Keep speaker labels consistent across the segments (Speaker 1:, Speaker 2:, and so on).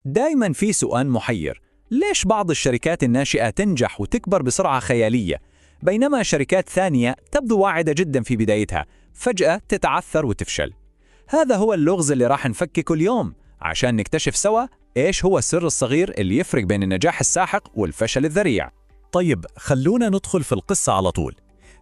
Speaker 1: دايما في سؤال محير: ليش بعض الشركات الناشئة تنجح وتكبر بسرعة خيالية، بينما شركات ثانية تبدو واعدة جدا في بدايتها فجأة تتعثر وتفشل؟ هذا هو اللغز اللي راح نفككه اليوم عشان نكتشف سوا إيش هو السر الصغير اللي يفرق بين النجاح الساحق والفشل الذريع.
Speaker 2: طيب خلونا ندخل في القصة على طول.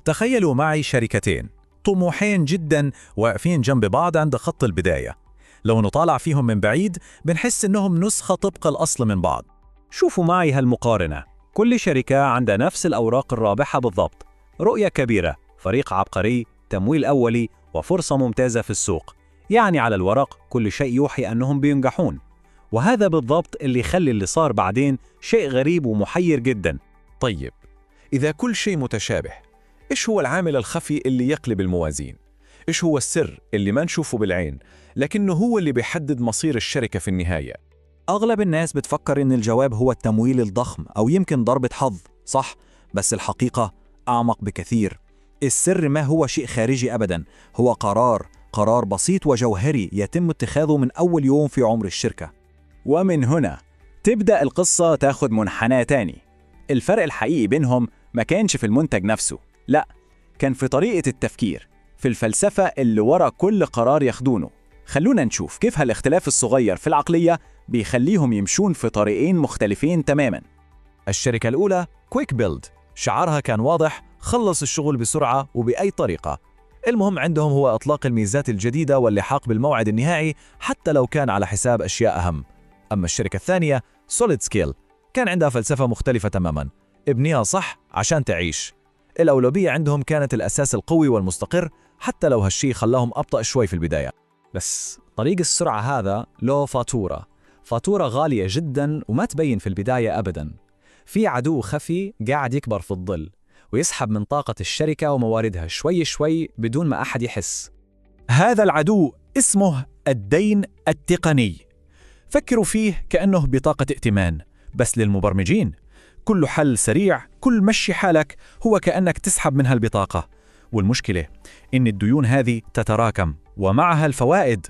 Speaker 2: تخيلوا معي شركتين طموحين جدا واقفين جنب بعض عند خط البداية. لو نطالع فيهم من بعيد بنحس إنهم نسخة طبق الأصل من بعض. شوفوا معي هالمقارنة، كل شركة عندها نفس الأوراق الرابحة بالضبط: رؤية كبيرة، فريق عبقري، تمويل أولي، وفرصة ممتازة في السوق. يعني على الورق كل شيء يوحي أنهم بينجحون، وهذا بالضبط اللي يخلي اللي صار بعدين شيء غريب ومحير جدا.
Speaker 3: طيب، إذا كل شيء متشابه، إيش هو العامل الخفي اللي يقلب الموازين؟ إيش هو السر اللي ما نشوفه بالعين لكنه هو اللي بيحدد مصير الشركة في النهاية؟
Speaker 1: أغلب الناس بتفكر إن الجواب هو التمويل الضخم أو يمكن ضربة حظ، صح؟ بس الحقيقة أعمق بكثير. السر ما هو شيء خارجي أبداً، هو قرار بسيط وجوهري يتم اتخاذه من أول يوم في عمر الشركة. ومن هنا تبدأ القصة تاخد منحنى تاني. الفرق الحقيقي بينهم ما كانش في المنتج نفسه، لا، كان في طريقة التفكير، في الفلسفة اللي ورا كل قرار ياخدونه. خلونا نشوف كيف هالاختلاف الصغير في العقلية بيخليهم يمشون في طريقين مختلفين تماماً.
Speaker 2: الشركة الأولى كويك بيلد، شعارها كان واضح: خلص الشغل بسرعة وبأي طريقة. المهم عندهم هو إطلاق الميزات الجديدة واللحاق بالموعد النهائي حتى لو كان على حساب أشياء أهم. أما الشركة الثانية سوليد سكيل، كان عندها فلسفة مختلفة تماماً: ابنيها صح عشان تعيش. الأولوية عندهم كانت الأساس القوي والمستقر، حتى لو هالشي خلاهم أبطأ شوي في البداية.
Speaker 4: بس طريق السرعة هذا له فاتورة غالية جدا وما تبين في البداية أبدا. في عدو خفي قاعد يكبر في الظل ويسحب من طاقة الشركة ومواردها شوي شوي بدون ما أحد يحس.
Speaker 2: هذا العدو اسمه الدين التقني. فكروا فيه كأنه بطاقة ائتمان بس للمبرمجين. كل حل سريع، كل مشي حالك هو كأنك تسحب من هالبطاقة. والمشكلة إن الديون هذه تتراكم ومعها الفوائد،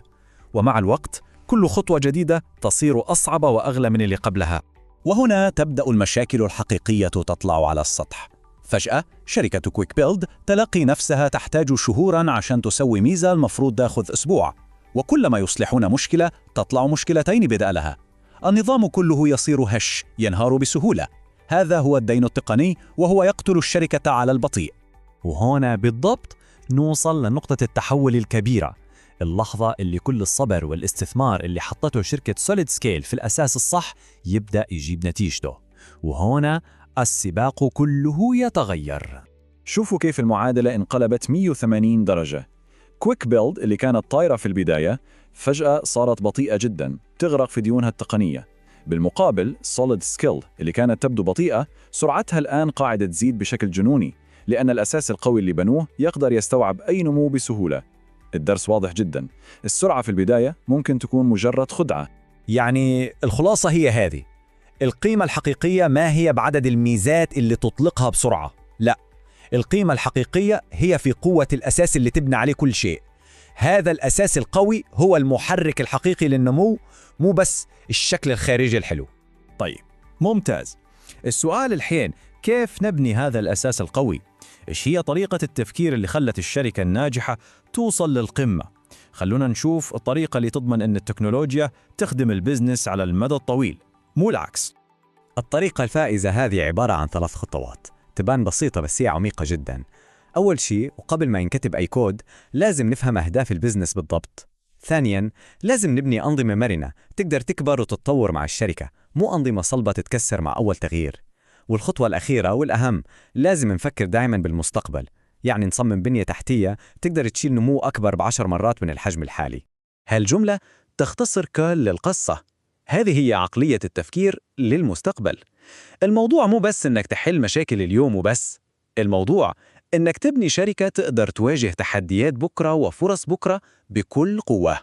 Speaker 2: ومع الوقت كل خطوة جديدة تصير أصعب وأغلى من اللي قبلها.
Speaker 1: وهنا تبدأ المشاكل الحقيقية تطلع على السطح. فجأة شركة كويك بيلد تلاقي نفسها تحتاج شهوراً عشان تسوي ميزة المفروض تأخذ أسبوع، وكلما يصلحون مشكلة تطلع مشكلتين بدالها. النظام كله يصير هش، ينهار بسهولة. هذا هو الدين التقني، وهو يقتل الشركة على البطيء.
Speaker 4: وهنا بالضبط نوصل لنقطة التحول الكبيرة، اللحظة اللي كل الصبر والاستثمار اللي حطته شركة سوليد سكيل في الأساس الصح يبدأ يجيب نتيجته. وهنا السباق كله يتغير.
Speaker 3: شوفوا كيف المعادلة انقلبت 180 درجة. كويك بيلد اللي كانت طايرة في البداية فجأة صارت بطيئة جدا، تغرق في ديونها التقنية. بالمقابل سوليد سكيل اللي كانت تبدو بطيئة، سرعتها الآن قاعدة تزيد بشكل جنوني، لأن الأساس القوي اللي بنوه يقدر يستوعب أي نمو بسهولة. الدرس واضح جدا، السرعة في البداية ممكن تكون مجرد خدعة.
Speaker 2: يعني الخلاصة هي هذه: القيمة الحقيقية ما هي بعدد الميزات اللي تطلقها بسرعة، لا، القيمة الحقيقية هي في قوة الأساس اللي تبني عليه كل شيء. هذا الأساس القوي هو المحرك الحقيقي للنمو، مو بس الشكل الخارجي الحلو.
Speaker 4: طيب، ممتاز. السؤال الحين: كيف نبني هذا الأساس القوي؟ إيش هي طريقة التفكير اللي خلت الشركة الناجحة توصل للقمة؟ خلونا نشوف الطريقة اللي تضمن أن التكنولوجيا تخدم البزنس على المدى الطويل، مو العكس.
Speaker 5: الطريقة الفائزة هذه عبارة عن 3 خطوات، تبان بسيطة بس هي عميقة جدا. أول شيء، وقبل ما ينكتب أي كود، لازم نفهم أهداف البزنس بالضبط. ثانياً، لازم نبني أنظمة مرنة تقدر تكبر وتتطور مع الشركة، مو أنظمة صلبة تتكسر مع أول تغيير. والخطوة الأخيرة والأهم، لازم نفكر دائماً بالمستقبل، يعني نصمم بنية تحتية تقدر تشيل نمو أكبر ب10 مرات من الحجم الحالي. هالجملة تختصر كل القصة. هذه هي عقلية التفكير للمستقبل. الموضوع مو بس إنك تحل مشاكل اليوم وبس، الموضوع إنك تبني شركة تقدر تواجه تحديات بكرة وفرص بكرة بكل قوة.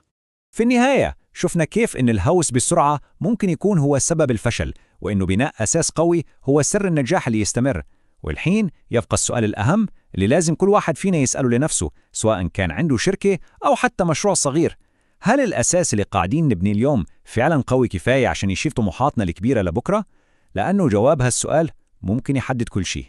Speaker 2: في النهاية شفنا كيف إن الهوس بالسرعة ممكن يكون هو سبب الفشل، وإنه بناء أساس قوي هو سر النجاح اللي يستمر. والحين يبقى السؤال الأهم اللي لازم كل واحد فينا يسأله لنفسه، سواء كان عنده شركة أو حتى مشروع صغير: هل الأساس اللي قاعدين نبنيه اليوم فعلا قوي كفاية عشان يشيل طموحاتنا الكبيرة لبكرة؟ لأنه جواب هالسؤال ممكن يحدد كل شيء.